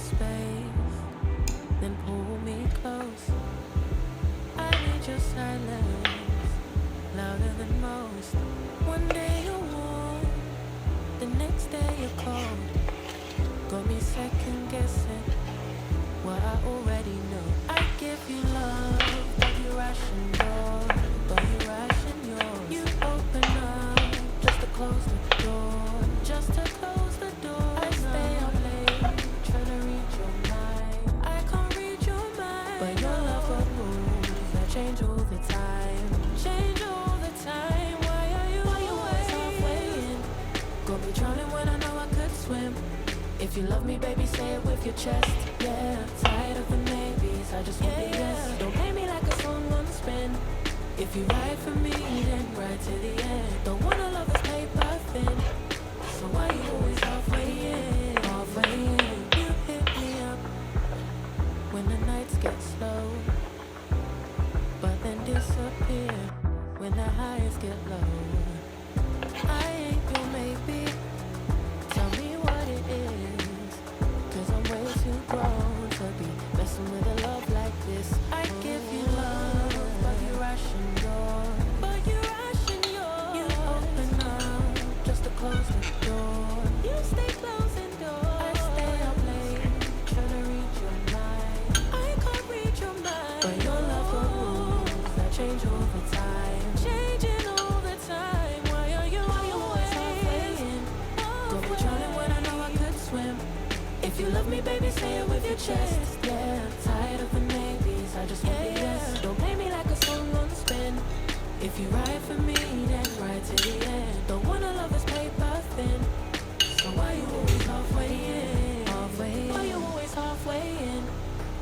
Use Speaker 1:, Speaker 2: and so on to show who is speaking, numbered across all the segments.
Speaker 1: space, then pull me close. I need your silence, louder than most. One day you're warm, the next day you're cold. Got me second guessing what I already know. I give you love, but you ration yours, but you ration yours. You open up just to close the door, just to close the door. I stay up late, trying to read your mind. I can't read your mind, but your love got rules that change all the time, change all the time. Why are you always halfway in? Got me drowning when I know I could swim. If you love me, baby, say it with your chest. Yeah, tired of the maybes, I just want the yes. Don't play me like a song on spin. If you ride for me, then ride to the end. Don't wanna love this paper thin, so why you always halfway in? Halfway in. You hit me up when the nights get slow, but then disappear when the highs get low. I ain't your maybe, tell me what it is, 'cause I'm way too grown to be messing with a love like this. I give you love, but you ration yours, but you ration yours. You open up just to close the door, you stay closing doors. I stay up late, trying to read your mind. I can't read your mind, but your love got rules that change all the time, changing all the time. Why are you always halfway in? Got me drowning when I know I could swim. If you love me, baby, say it with your chest. Yeah, tired of the maybes, I just want the yes. Don't play me like a song on spin. If you ride for me, then ride to the end. Don't wanna love this paper thin, so why you always halfway in? Halfway in. Why you always halfway in?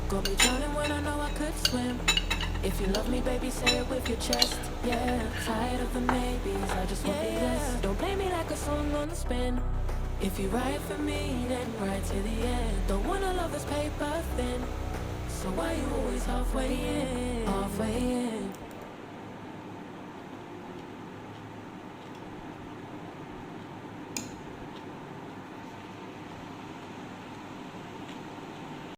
Speaker 1: Got me drowning when I know I could swim. If you love me, baby, say it with your chest. Yeah, tired of the maybes, I just want the yes. Don't play me like a song on spin. If you ride for me, then ride to the end. Don't wanna love this paper thin, so why you always halfway in? Halfway in.